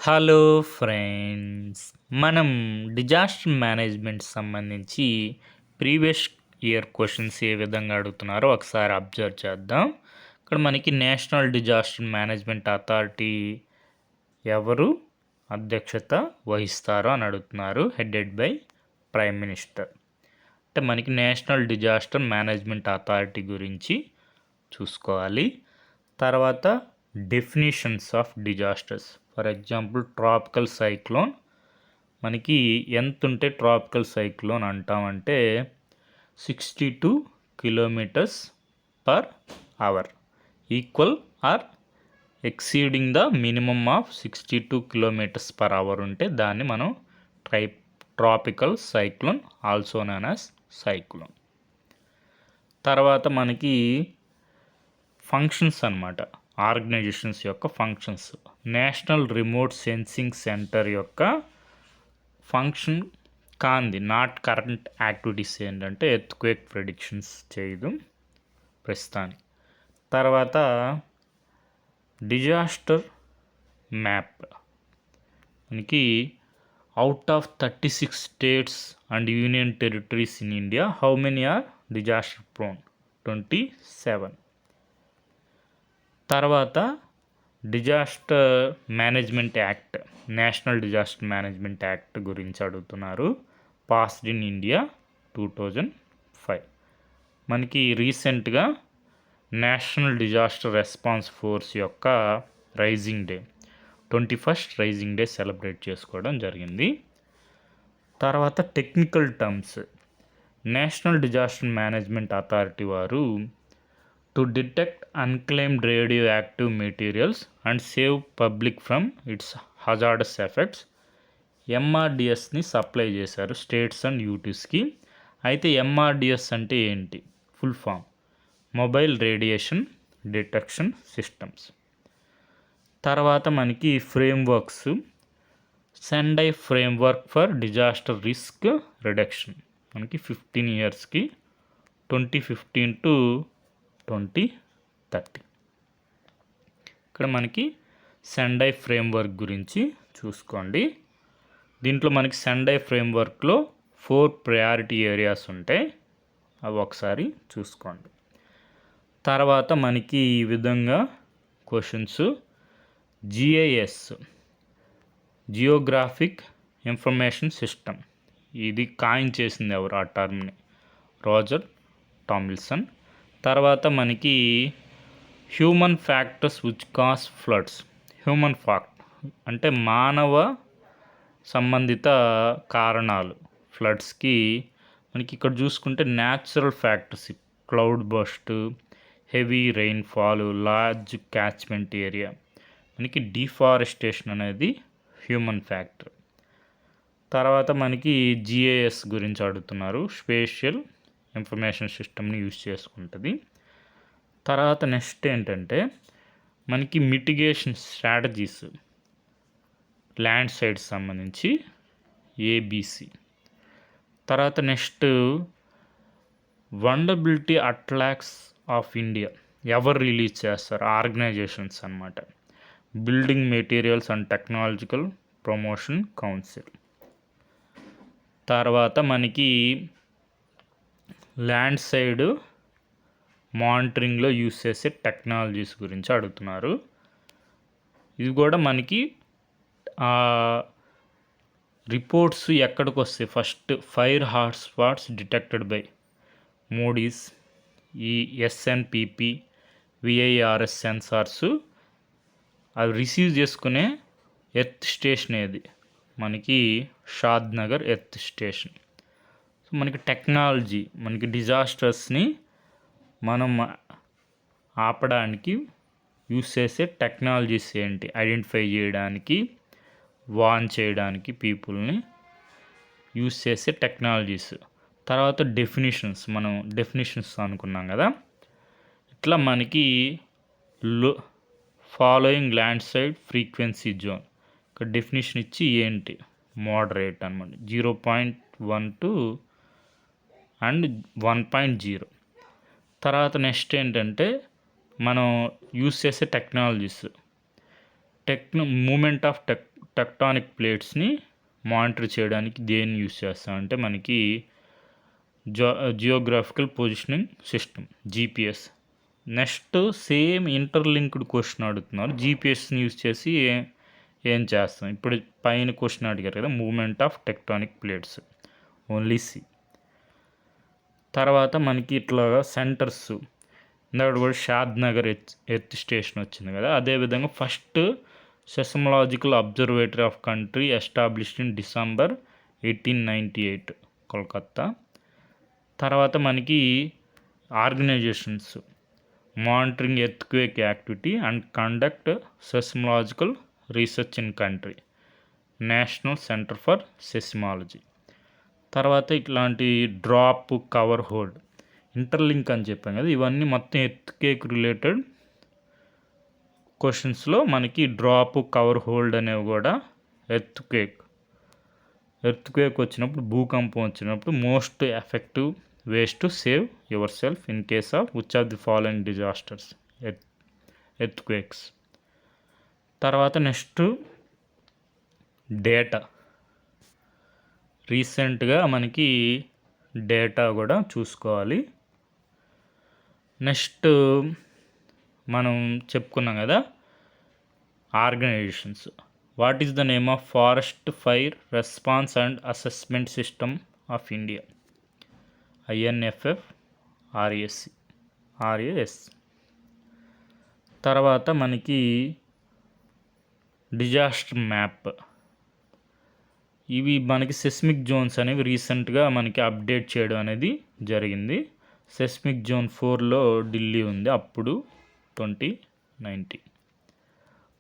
Hello friends. మనం disaster management సంబంధించి previous year questions ఏ విధంగా అడుగుతున్నారో ఒకసారి అబ్జర్వ్ చేద్దాం. ఇక్కడ మనకి నేషనల్ డిజాస్టర్ మేనేజ్మెంట్ అథారిటీ ఎవరు అధ్యక్షత వహిస్తారో అని అడుగుతున్నారు. Headed by prime minister. అంటే మనకి నేషనల్ డిజాస్టర్ మేనేజ్మెంట్ అథారిటీ గురించి చూసుకోవాలి. తర్వాత definitions of disasters. For example tropical cyclone మనకి ఎంత ఉంటే ట్రాపికల్ సైక్లోన్ అంటామంటే 62 kilometres per hour equal or exceeding the minimum of 62 kilometres per hour ఉంటే దాన్ని మనం tropical cyclone also known as cyclone. తర్వాత మనకి ఫంక్షన్స్ అన్నమాట, ఆర్గనైజేషన్స్ యొక్క functions. National remote sensing centre యొక్క ఫంక్షన్ కాంది నాట్ కరెంట్ యాక్టివిటీస్ ఏంటంటే ఎర్త్క్వేక్ ప్రెడిక్షన్స్ చేయదు ప్రస్తుతానికి. తర్వాత డిజాస్టర్ మ్యాప్ మనకి out of 36 states and union territories in India how many are disaster prone? 27. తర్వాత disaster management act, national disaster management act గురించి అడుగుతున్నారు. Passed in India 2005. మనకి రీసెంట్గా నేషనల్ డిజాస్టర్ రెస్పాన్స్ ఫోర్స్ యొక్క raising day 21st raising day celebrate చేసుకోవడం జరిగింది. తర్వాత technical terms. National disaster management authority వారు to detect unclaimed radioactive materials and save public from its hazardous effects ఎంఆర్డిఎస్ని supply చేశారు states and యూటీస్కి. అయితే MRDS అంటే ఏంటి? Full form mobile radiation detection systems. తర్వాత మనకి frameworks. Sendai framework for disaster risk reduction మనకి 15 ఇయర్స్కి 2015 to 2030. ఇక్కడ మనకి సెండై ఫ్రేమ్వర్క్ గురించి చూసుకోండి. దీంట్లో మనకి సెండై ఫ్రేమ్వర్క్లో 4 ప్రయారిటీ ఏరియాస్ ఉంటాయి, అవి ఒకసారి చూసుకోండి. తర్వాత మనకి ఈ విధంగా questions. GIS Geographic information system, ఇది కాయిన్ చేసింది ఎవరు ఆ టర్మ్ని? రోజర్ టామిల్సన్. తర్వాత మనకి human factors which cos floods. Human fact అంటే మానవ సంబంధిత కారణాలు ఫ్లడ్స్కి. మనకి ఇక్కడ చూసుకుంటే natural factors cloud bust, heavy rainfall, large catchment area. మనకి డిఫారెస్టేషన్ అనేది హ్యూమన్ ఫ్యాక్టర్. తర్వాత మనకి జిఐఎస్ గురించి అడుగుతున్నారు. స్పేషియల్ ఇన్ఫర్మేషన్ సిస్టమ్ని యూజ్ చేసుకుంటుంది. తర్వాత నెక్స్ట్ ఏంటంటే మనకి మిటిగేషన్ స్ట్రాటజీస్ ల్యాండ్ సైడ్స్ సంబంధించి ఏబిసి. తర్వాత నెక్స్ట్ వల్నరబిలిటీ అట్లాక్స్ ఆఫ్ ఇండియా ఎవరు రిలీజ్ చేస్తారు? ఆర్గనైజేషన్స్ అన్నమాట. Building materials and technological promotion council. తర్వాత మనకి ల్యాండ్ సైడ్ మానిటరింగ్లో యూస్ చేసే టెక్నాలజీస్ గురించి అడుగుతున్నారు. ఇది కూడా మనకి రిపోర్ట్స్ ఎక్కడికి వస్తాయి? First fire hotspots detected by Modi's, ఈ ఎస్ఎన్పిపి, విఐఆర్ఎస్ సెన్సార్స్ అవి రిసీవ్ చేసుకునే ఎర్త్ స్టేషన్ ఏది? మనకి షాద్ నగర్ ఎర్త్ స్టేషన్. సో మనకి టెక్నాలజీ, మనకి డిజాస్టర్స్ని మనం ఆపడానికి యూస్ చేసే టెక్నాలజీస్ ఏంటి? ఐడెంటిఫై చేయడానికి, వార్న్ చేయడానికి పీపుల్ని యూస్ చేసే టెక్నాలజీస్. తర్వాత డెఫినిషన్స్, మనం డెఫినిషన్స్ అనుకున్నాం కదా. ఇట్లా మనకి following land side frequency zone ఇక్కడ డెఫినేషన్ ఇచ్చి ఏంటి? మోడరేట్ అనమాట, 0.12 అండ్ 1.0. తర్వాత నెక్స్ట్ ఏంటంటే మనం యూస్ చేసే టెక్నాలజీస్. మూమెంట్ ఆఫ్ టెక్టానిక్ ప్లేట్స్ని మానిటర్ చేయడానికి దేన్ని యూస్ చేస్తాం అంటే మనకి geographical positioning system, GPS. Next same interlinked question అడుగుతున్నారు, జీపీఎస్ని యూస్ చేసి ఏం చేస్తాం. ఇప్పుడు పైన క్వశ్చన్ అడిగారు కదా, movement of tectonic plates, only C. తర్వాత మనకి ఇట్లా సెంటర్స్, ఇందాక కూడా షాద్నగర్ ఎర్త్ స్టేషన్ వచ్చింది కదా, అదేవిధంగా first seismological observatory of country established in December 1898 Kolkata. తర్వాత మనకి organisations monitoring earthquake activity and conduct seismological research in country, national centre for seismology. తర్వాత ఇట్లాంటి డ్రాప్, కవర్, హోల్డ్, ఇంటర్లింక్ అని చెప్పాం కదా, ఇవన్నీ మొత్తం ఎర్త్క్వేక్ రిలేటెడ్ క్వశ్చన్స్లో మనకి డ్రాప్, కవర్, హోల్డ్ అనేవి కూడా ఎర్త్క్వేక్ వచ్చినప్పుడు, భూకంపం వచ్చినప్పుడు most effective ways to save yourself in case of which of the following disasters, earthquakes. తర్వాత నెక్స్ట్ డేటా, రీసెంట్గా మనకి డేటా కూడా చూసుకోవాలి. నెక్స్ట్ మనం చెప్పుకున్నాం కదా organizations. What is the name of forest fire response and assessment system of India, INFFRAS. తర్వాత మనకి డిజాస్టర్ మ్యాప్, ఇవి మనకి సెస్మిక్ జోన్స్ అనేవి రీసెంట్గా మనకి అప్డేట్ చేయడం అనేది జరిగింది. సెస్మిక్ జోన్ 4లో ఢిల్లీ ఉంది అప్పుడు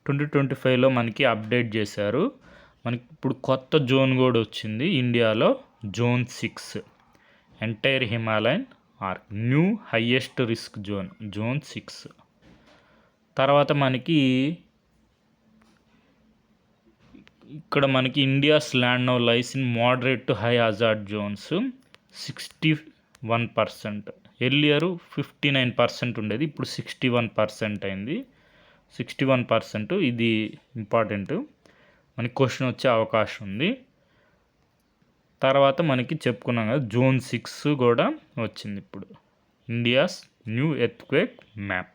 2025లో మనకి అప్డేట్ చేశారు. మనకి ఇప్పుడు కొత్త జోన్ కూడా వచ్చింది ఇండియాలో, zone 6, entire Himalayan arc, new highest risk zone 6. తర్వాత మనకి ఇక్కడ మనకి India's land now lies in moderate to high hazard zones 61%. Earlier 59% ఉండేది, ఇప్పుడు 61% అయింది. 61%, ఇది ఇంపార్టెంట్, మనకి క్వశ్చన్ వచ్చే అవకాశం ఉంది. తర్వాత మనకి చెప్పుకున్నాం కదా జోన్ 6 కూడా వచ్చింది ఇప్పుడు, ఇండియాస్ న్యూ ఎర్త్క్వేక్ మ్యాప్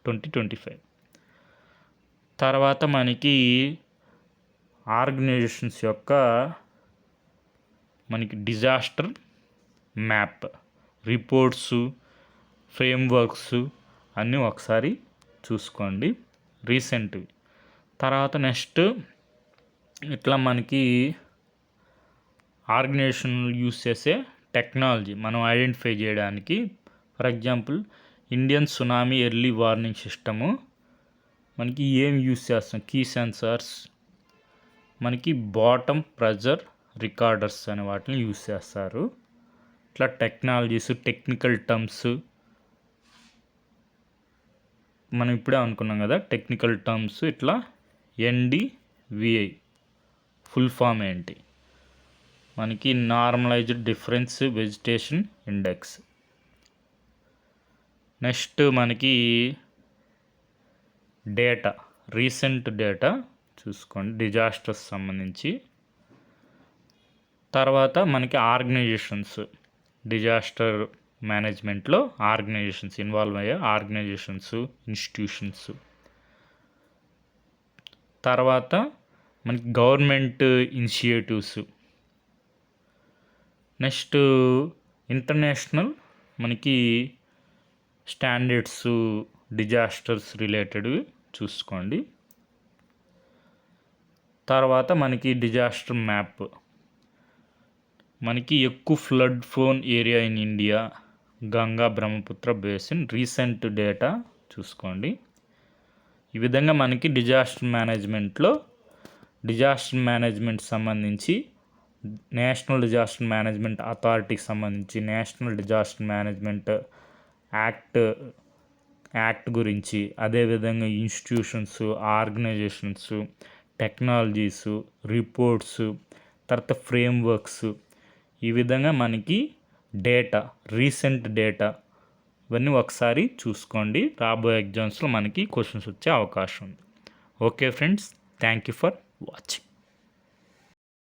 2025. తర్వాత మనకి ఆర్గనైజేషన్స్ యొక్క మనకి డిజాస్టర్ మ్యాప్, రిపోర్ట్స్, ఫ్రేమ్వర్క్స్ అన్నీ ఒకసారి చూసుకోండి రీసెంట్వి. తర్వాత నెక్స్ట్ ఇట్లా మనకి ఆర్గనైజేషన్ యూస్ చేసే టెక్నాలజీ మనం ఐడెంటిఫై చేయడానికి, for example Indian tsunami early warning system, మనకి ఏం యూస్ చేస్తాం, కీ సెన్సార్స్, మనకి బాటమ్ ప్రెజర్ రికార్డర్స్ అనే వాటిని యూస్ చేస్తారు. ఇట్లా టెక్నాలజీస్, టెక్నికల్ టర్మ్స్ మనం ఇప్పుడే అనుకున్నాం కదా టెక్నికల్ టర్మ్స్. ఇట్లా NDVI ఫుల్ ఫామ్ ఏంటి, మనకి normalised difference vegetation index. Next మనకి డేటా, రీసెంట్ డేటా చూసుకోండి డిజాస్టర్స్ సంబంధించి. తర్వాత మనకి ఆర్గనైజేషన్స్, డిజాస్టర్ మేనేజ్మెంట్లో ఆర్గనైజేషన్స్ ఇన్వాల్వ్ అయ్యే ఆర్గనైజేషన్స్, ఇన్స్టిట్యూషన్స్. తర్వాత మనకి గవర్నమెంట్ ఇనిషియేటివ్స్. నెక్స్ట్ ఇంటర్నేషనల్ మనకి స్టాండర్డ్స్, డిజాస్టర్స్ రిలేటెడ్వి చూసుకోండి. తర్వాత మనకి డిజాస్టర్ మ్యాప్, మనకి ఎక్కువ flood phone area in India, Ganga Brahmaputra basin, recent data చూసుకోండి. ఈ విధంగా మనకి డిజాస్టర్ మేనేజ్మెంట్ సంబంధించి నేషనల్ డిజాస్టర్ మేనేజ్మెంట్ అథారిటీకి సంబంధించి, నేషనల్ డిజాస్టర్ మేనేజ్మెంట్ యాక్ట్ గురించి, అదేవిధంగా ఇన్స్టిట్యూషన్స్, ఆర్గనైజేషన్స్, టెక్నాలజీస్, రిపోర్ట్స్, తర్వాత ఫ్రేమ్వర్క్స్, ఈ విధంగా మనకి డేటా, రీసెంట్ డేటా ఇవన్నీ ఒకసారి చూసుకోండి. రాబోయే ఎగ్జామ్స్లో మనకి క్వశ్చన్స్ వచ్చే అవకాశం ఉంది. Okay friends, thank you for watching.